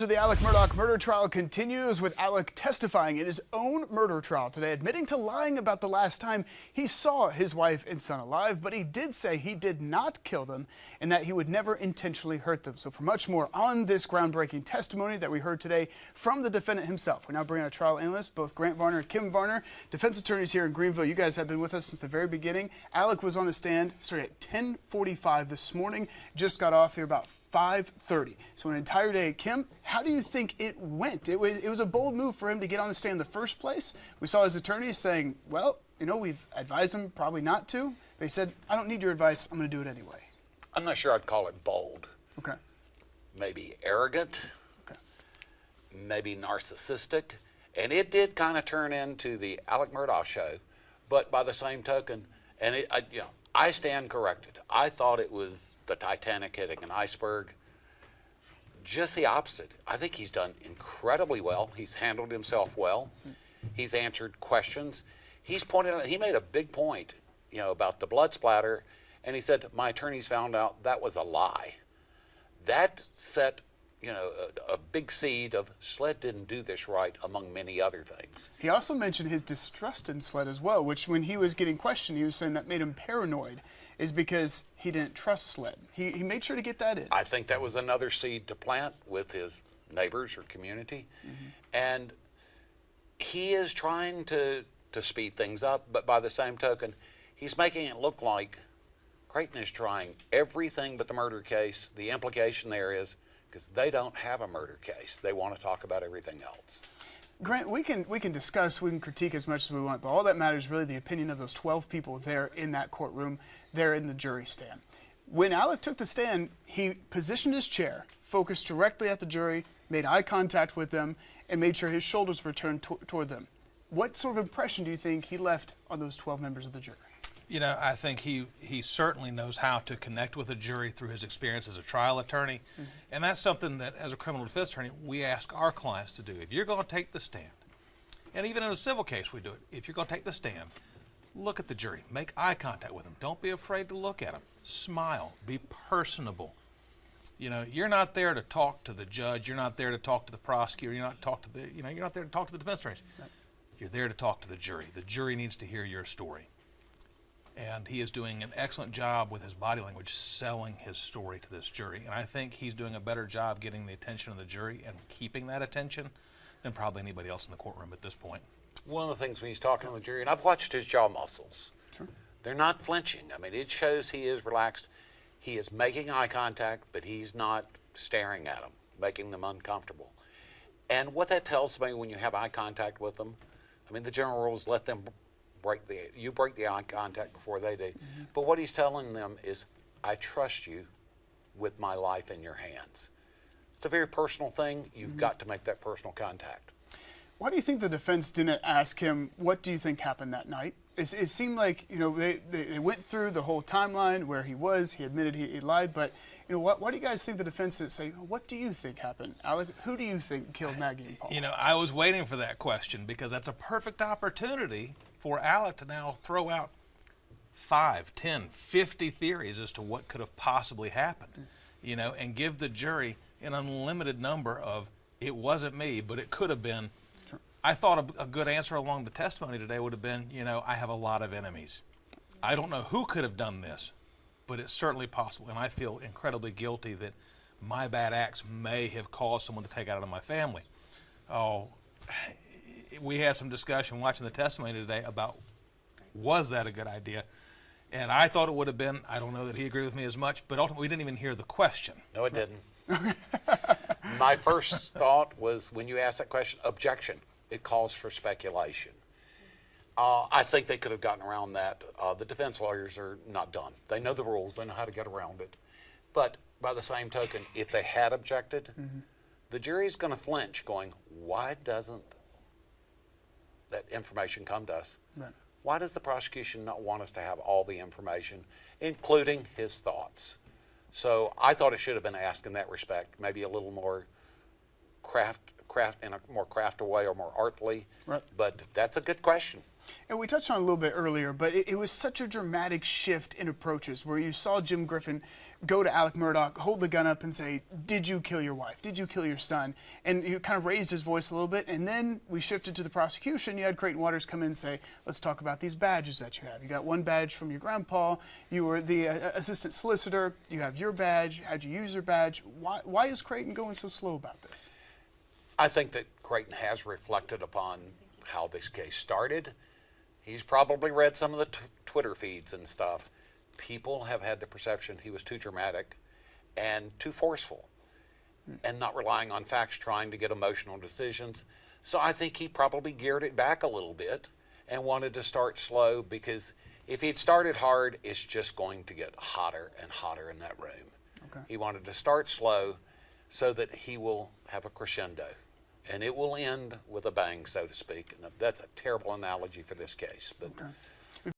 So the Alec Murdaugh murder trial continues with Alec testifying in his own murder trial today, admitting to lying about the last time he saw his wife and son alive, but he did say he did not kill them and that he would never intentionally hurt them. So for much more on this groundbreaking testimony that we heard today from the defendant himself, we now bring our trial analysts, both Grant Varner and Kim Varner, defense attorneys here in Greenville. You guys have been with us since the very beginning. Alec was on the stand starting at 10:45 this morning, just got off here about 5:30. So an entire day. Kim, how do you think it went? It was a bold move for him to get on the stand in the first place. We saw his attorneys saying, well, you know, we've advised him probably not to, but he said, I don't need your advice, I'm going to do it anyway. I'm not sure I'd call it bold. Okay. Maybe arrogant. Okay. Maybe narcissistic. And it did kind of turn into the Alec Murdaugh show, but by the same token, and I stand corrected. I thought it was the Titanic hitting an iceberg. Just the opposite. I think he's done incredibly well. He's handled himself well. He's answered questions. He's pointed out, he made a big point, about the blood splatter, and he said, my attorneys found out that was a lie. That set, a big seed of Sled didn't do this right, among many other things. He also mentioned his distrust in Sled as well, which when he was getting questioned, he was saying that made him paranoid, is because he didn't trust Sled. He made sure to get that in. I think that was another seed to plant with his neighbors or community. Mm-hmm. And he is trying to speed things up, but by the same token, he's making it look like Creighton is trying everything but the murder case. The implication there is because they don't have a murder case. They want to talk about everything else. Grant, we can discuss, we can critique as much as we want, but all that matters is really the opinion of those 12 people there in that courtroom, there in the jury stand. When Alec took the stand, he positioned his chair, focused directly at the jury, made eye contact with them, and made sure his shoulders were turned toward them. What sort of impression do you think he left on those 12 members of the jury? I think he certainly knows how to connect with a jury through his experience as a trial attorney. Mm-hmm. And that's something that, as a criminal defense attorney, we ask our clients to do. If you're going to take the stand, and even in a civil case we do it, if you're going to take the stand, look at the jury, make eye contact with them. Don't be afraid to look at them. Smile, be personable. You're not there to talk to the judge, you're not there to talk to the prosecutor, you're not there to talk to the defense attorneys. You're there to talk to the jury. The jury needs to hear your story. And he is doing an excellent job with his body language selling his story to this jury. And I think he's doing a better job getting the attention of the jury and keeping that attention than probably anybody else in the courtroom at this point. One of the things when he's talking to the jury, and I've watched his jaw muscles. Sure. They're not flinching. I mean, it shows he is relaxed. He is making eye contact, but he's not staring at them, making them uncomfortable. And what that tells me when you have eye contact with them, the general rule is let them break the eye contact before they do. Mm-hmm. But what he's telling them is, I trust you with my life in your hands. It's a very personal thing. You've got to make that personal contact. Why do you think the defense didn't ask him, what do you think happened that night? It seemed like, they went through the whole timeline where he was, he admitted he lied, but why do you guys think the defense didn't say, what do you think happened? Alec, who do you think killed Maggie and Paul? I was waiting for that question because that's a perfect opportunity for Alec to now throw out 5, 10, 50 theories as to what could have possibly happened, and give the jury an unlimited number of, it wasn't me, but it could have been. Sure. I thought a good answer along the testimony today would have been, I have a lot of enemies. I don't know who could have done this, but it's certainly possible, and I feel incredibly guilty that my bad acts may have caused someone to take out of my family. We had some discussion watching the testimony today about, was that a good idea? And I thought it would have been. I don't know that he agreed with me as much, but ultimately we didn't even hear the question. No, it didn't. My first thought was, when you asked that question, objection. It calls for speculation. I think they could have gotten around that. The defense lawyers are not done. They know the rules. They know how to get around it. But by the same token, if they had objected, the jury's going to flinch, going, why doesn't that information come to us? Right. Why does the prosecution not want us to have all the information, including his thoughts? in a more crafty way or more artfully. Right. But that's a good question. And we touched on it a little bit earlier, but it was such a dramatic shift in approaches where you saw Jim Griffin go to Alec Murdaugh, hold the gun up and say, did you kill your wife? Did you kill your son? And he kind of raised his voice a little bit. And then we shifted to the prosecution. You had Creighton Waters come in and say, let's talk about these badges that you have. You got one badge from your grandpa. You were the assistant solicitor. You have your badge. How'd you use your badge? Why is Creighton going so slow about this? I think that Creighton has reflected upon how this case started. He's probably read some of the Twitter feeds and stuff. People have had the perception he was too dramatic and too forceful and not relying on facts, trying to get emotional decisions. So I think he probably geared it back a little bit and wanted to start slow, because if he'd started hard, it's just going to get hotter and hotter in that room. Okay. He wanted to start slow so that he will have a crescendo and it will end with a bang, so to speak. And that's a terrible analogy for this case, but Okay.